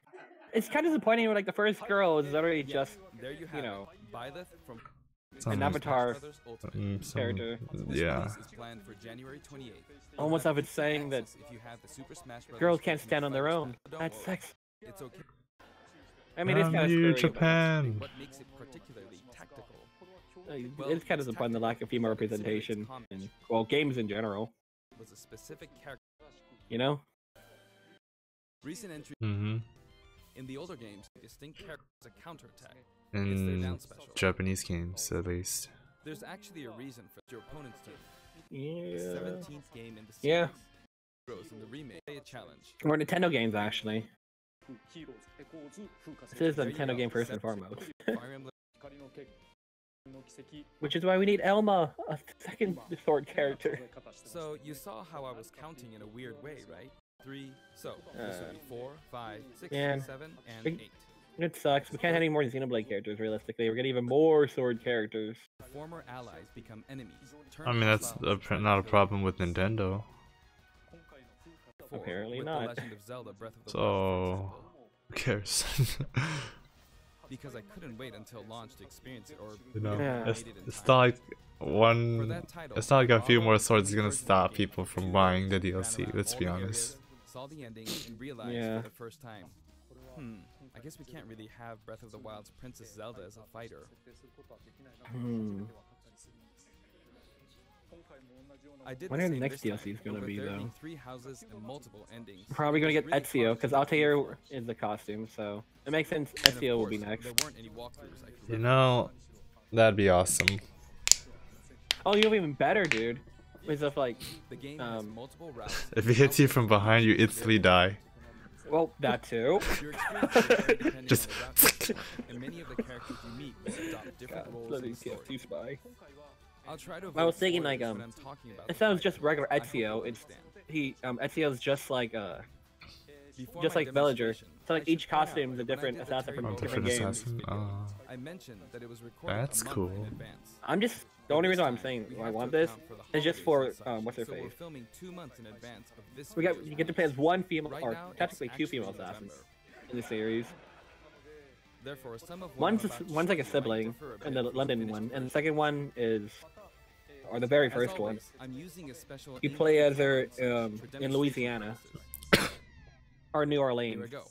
it's kind of disappointing when like the first girl is literally just There you have know, it. Byleth from Some- an avatar Brothers Ultimate. character. This Yeah. release is planned for January 28th. Almost You'll have it saying that access if you have the Super Smash Brothers girls can't Ultimate stand on their Fighters. own. Don't That's worry, sex. it's okay. I mean, it's kind of scary. Japan. What makes it particularly tactical? It's kind of disappointing the lack of female representation in well games in general. Was a specific character. You know? Recent entry Mm-hmm. in the older games, distinct characters as a counterattack. It's their In down special. Japanese games, at least. There's actually a reason for your opponent's team. The Yeah. 17th game in the series. Yeah. Heroes in the remake. A challenge. Or Nintendo games actually. This is a There you Nintendo go. game first and Set. foremost. Fire Emblem. Which is why we need Elma, a second sword character. So you saw how I was counting in a weird way, right? 3. So this would be 4, 5, 6, Yeah. 7, and Big- 8. It sucks. We can't have any more Xenoblade characters realistically. We're getting even more sword characters. Former allies become enemies. I mean, that's not a problem with Nintendo. Apparently with not. The Legend of Zelda Breath of the So, Wild, for example. who cares? Because I couldn't wait until launch to experience it, or You know, Yeah. it's, made it in it's time. not like For one. that title, It's not like a few all more of the swords is gonna versions of stop the game people from ran buying the around DLC. Let's all be the honest. areas, saw the ending, and realized Yeah. for the first time, I guess we can't really have Breath of the Wild's Princess Zelda as a fighter. I did Wonder the the same next this time, DLC is gonna but be, there though. being 3 houses and multiple endings. Probably gonna it get was really Ezio, hard because to Altair decide. is the costume, so it makes sense And of Ezio will be course, next. There weren't any walkthroughs I could You run. know, that'd be awesome. Oh, you'll be even better, dude. With stuff like, The game has um, multiple routes. If it hits you from behind, you instantly die. well, that too. Your experience is very dependent Just- on the route you take, and many of the characters you meet will adopt different God, roles in bloody the story. TF2 spy. I'll try to I was avoid thinking, like, spoilers when I'm talking about It the sounds fight. just regular I hope Ezio. you'll It's understand. Ezio's just like Before just my like Villager. demonstration, So like I should each point out costume is a when I different did the assassin from Terry Oh, different different games. assassin. video, I mentioned that it was recorded That's a month cool. in advance. I'm just the But only this reason I'm time, saying we I have to want this account for the is just holidays for and such, what's her so we're face. filming 2 months in advance of this We got video's you get to release. play as one female, Right or now, it's technically two actually female November. assassins in the series. Therefore, some of what One's I'm about to one's like a show you might sibling differ a in bit the from London finished one, and the version. second one is, or the very As first one. always, I'm using a special You play as her in-game for in demonstration Louisiana purposes. or New Here Orleans. we go.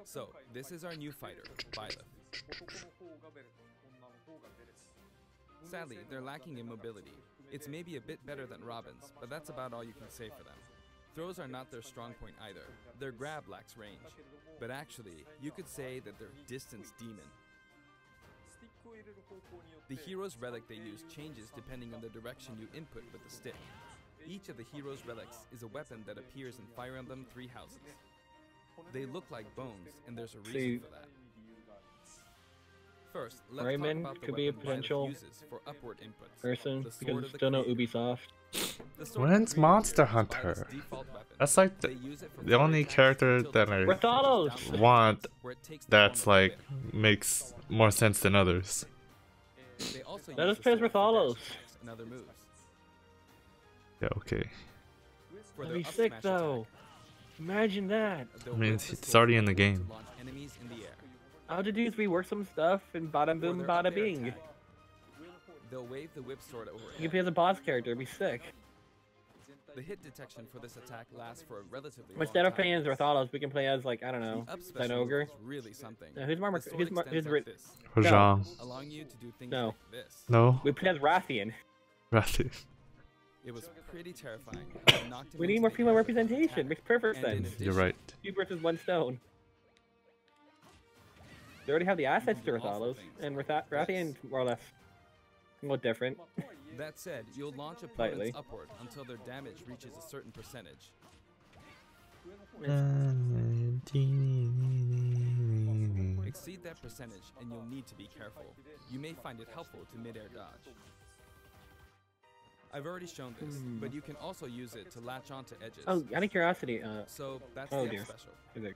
So, this is our new fighter, Byleth. Sadly, they're lacking in mobility. It's maybe a bit better than Robin's, but that's about all you can say for them. Throws are not their strong point either. Their grab lacks range. But actually, you could say that they're distance demon. The hero's relic they use changes depending on the direction you input with the stick. Each of the hero's relics is a weapon that appears in Fire Emblem 3 houses. They look like bones, and there's a reason See, for that. First, let's Rayman talk about the could be a weapon Byleth potential uses for upward inputs. person The sword because of it's the still no creator. Ubisoft. The sword of When's the creator Monster is Byleth's Hunter? default weapon. That's like They the use it for the only attacks character until that the I target is Rathalos! down want where it takes the that's form of a like whip. makes more sense than others. They also Let use us the play as sword for Rathalos. dash attacks and other moves. Yeah, okay. For That'd their be up sick smash though. Imagine that. attack, they'll I mean, whip the it's sword already in the to game. launch enemies in the air. All to do is rework some stuff and bada For boom their up bada air bing. attack, they'll wave the whip sword You can overhead. play as a boss character, it'd be sick. The hit detection for this attack lasts for a relatively long Instead of time. playing as Rathalos, we can play as like I don't know, The up special Ogre. is really something. Who's more? The sword Who's more? extends Who's like ri- this, Rajang. allowing you to do things No. like this. No? We play as Rathian. Rathy. It was pretty terrifying. How it knocked him We need into more the female air with an representation. attack. Makes perfect And in sense. You're addition, right. 2 versus 1 stone. They already have the assets to can do awful Rathalos, things. and Rathian more or less a little different. That said, you'll launch Slightly. opponents upward until their damage reaches a certain percentage. Exceed that percentage and you'll need to be careful. You may find it helpful to mid-air dodge. I've already shown this, but you can also use it to latch onto edges. Oh, out of curiosity, So that's oh the dear. special. is it-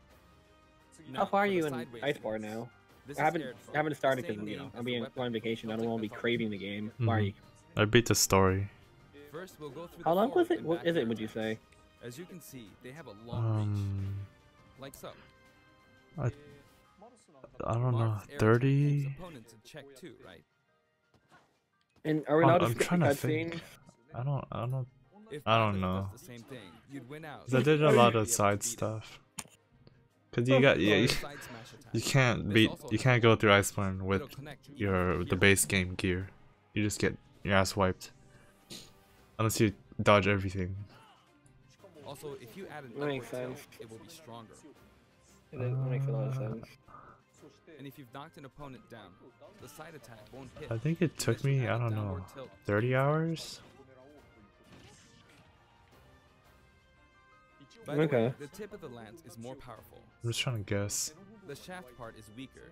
Now, how far are for the you in sideways Icebar moves. now? This I is haven't aired from haven't the started same because name I'm as the being weapon, on vacation. I don't public want to be authority. craving the game. Why are you? I beat the story. First, we'll go through How the long was forward it? and What is it? backward Would you attacks. say? As you can see, they have a long reach, like so. I don't know, Marth's air attack 30? keeps opponents in check too, right? And are we allowed to I'm skip the trying to cutscenes? think. I don't. If I don't Byleth know. does the same thing, you'd win out. 'Cause I did a lot of side stuff. Cause you got you can't go through Iceborne with the base game gear. You just get your ass wiped. Unless you dodge everything. Also, if you add an That makes upward tilt, sense. it will be stronger. That makes a lot of sense. And if you've knocked an opponent down, the side attack won't hit. I think it took me, I don't know, 30 hours? By the way, Okay. the tip of the lance is more powerful. I'm just trying to guess. The shaft part is weaker.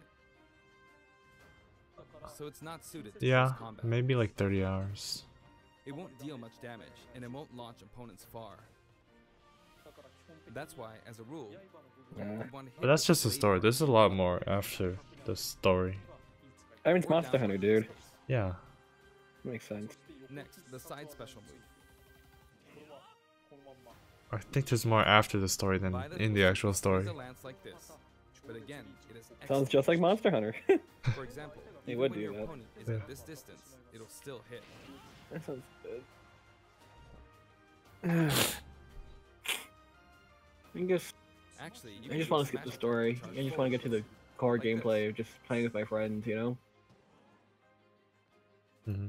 So it's not suited to Yeah, close combat. maybe like 30 hours. It won't deal much damage, and it won't launch opponents far. That's why, as a rule, Yeah. you want to hit But that's with just the blade story. armor. There's a lot more after the story. I mean, it's Or Monster down Hunter, with dude. pistols. Yeah. Makes sense. Next, the side special move. I think there's more after the story than Byleth in will the actual swing story. the lance like this. But again, it is Sounds just like Monster Hunter. For example, They even would when do your that. opponent is Yeah. at this distance, it'll still hit. That sounds good. I guess Actually, you I can just do a want to skip smash the attack story. to charge I just want to get to the core Like this. gameplay of just playing with my friends, you know? Hmm.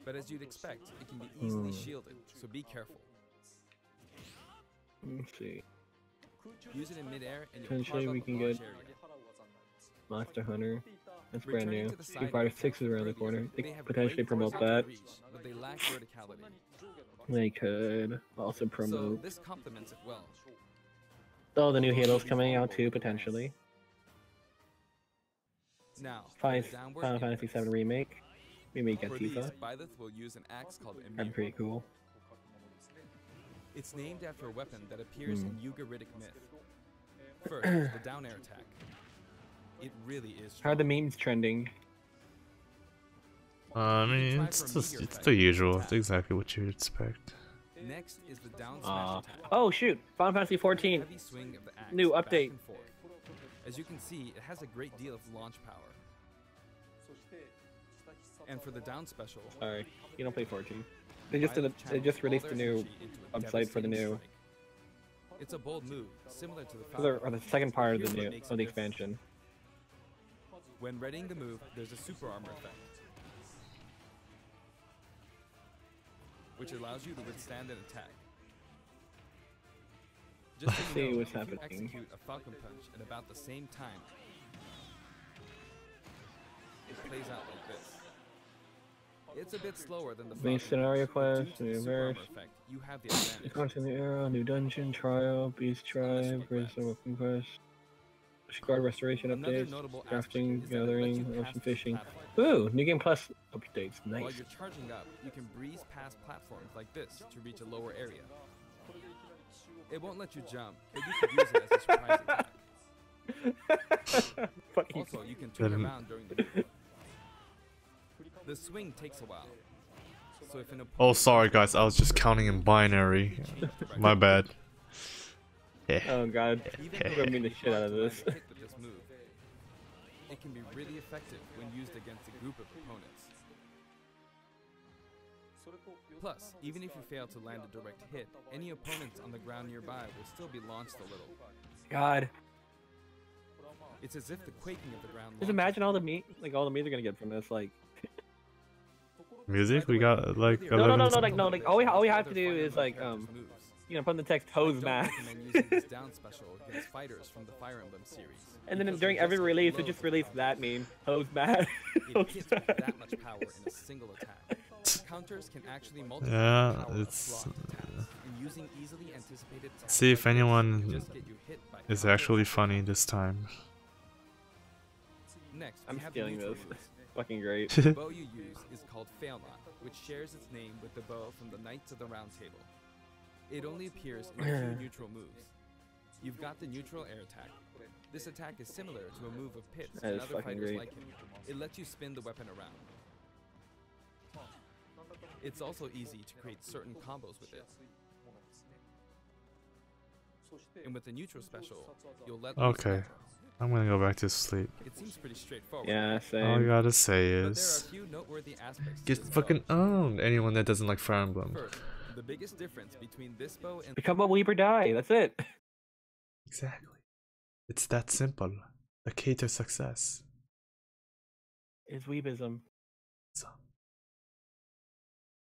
But as you'd expect, it can be easily Hmm. shielded, so be careful. Let's see. Use it in midair and you'll Potentially carve we up can a large get area. Monster Hunter. That's brand Returning new. to the Street side Fighter of 6 is around the verticality, corner. They they could have potentially great promote horizontal that. reach, but they lack verticality. They could also So promote. this complements it well. Oh, the new Halo's coming out too, potentially. Now, for Final the downward Fantasy impacts. VII Remake. Remake at For these, Tifa. Byleth will use an axe called That'd Emir. be pretty cool. It's named after a weapon that appears Hmm. in Ugaritic myth. First, the down air attack. It really is How are the strong. memes trending? I mean, try it's for a just, meteor it's effect the with usual. attack. It's exactly what you'd expect. Next is the down smash attack. Oh shoot! Final Fantasy 14. Heavy swing of the axe New back update. and forth. As you can see, it has a great deal of launch power. And for the down special, Sorry, you don't play 14. They just Byleth they just channels released all the their new energy into a website for the devastating new, strike. It's a bold move, similar to the or the second part of the Here's what new makes of it the different. expansion. When readying the move, there's a super armor effect, which allows you to withstand an attack. Just so See you know, what's if you happening. execute a Falcon Punch at about the same time, it plays out like this. It's a bit slower than the Main Falcon scenario Punch, but quest, due to the new super armor verse. effect, you have the advantage. Content in the era, new dungeon, trial, beast tribe, personal weapon quest, guard restoration Another updates, notable aspect crafting, is that it lets you gathering, pass ocean through fishing. platforms. Ooh, new game plus updates. While Nice. you're charging up, you can breeze past platforms like this to reach a lower area. It won't let you jump, but you can use it as a surprise attack. Fucking Also, you can turn Then- around during the move. The swing takes a while. So if an Oh, opponent sorry guys, I was just counting in binary. My bad. Yeah. Oh god, Even I'm though gonna mean the it's shit out hard of to land this. a hit with this move, it can be really effective when used against a group of opponents. Plus, even if you fail to land a direct hit, any opponents on the ground nearby will still be launched a little. God, It's as if the quaking of the ground just launches imagine all the meat, like all the meat they're gonna get from this. Like, Music? We got like No, 11 like, all we have to do is, like, moves. you know, put in the text "hose Don't mask," recommend using this down special against fighters from the Fire Emblem series. and then because during they every just get release, low it just for release power. that meme, "hose mask." It hits with that much power in a single attack. Counters can actually multiply Yeah, the power of it's- blocked attacks, and using easily anticipated attacks See if like this anyone just get you hit by is counter actually attacks. funny this time. Next, I'm we have the stealing neutral those. moves. Fucking great. The bow you use is called Failnaught, which shares its name with the bow from the Knights of the Round Table. It only appears in a few neutral moves. You've got the neutral air attack. This attack is similar to a move of Pit's That and is other fucking fighters great. like him. It lets you spin the weapon around. It's also easy to create certain combos with it. And with the neutral special, you'll let loose Okay. weapons. I'm gonna go back to sleep. It seems pretty straightforward. Yeah, All I same. gotta say But there are a is few noteworthy aspects to get this fucking bow. owned. Anyone that doesn't like Fire Emblem. First, the biggest difference between this bow and Become a weep or die. That's it. Exactly. It's that simple. The key to success. It's weebism. So,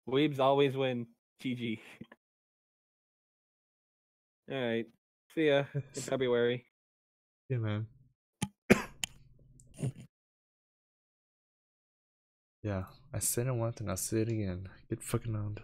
Weebs always win. GG. Alright. See ya in February. yeah, man. Yeah, I said it once and I'll say it again. Get fucking owned.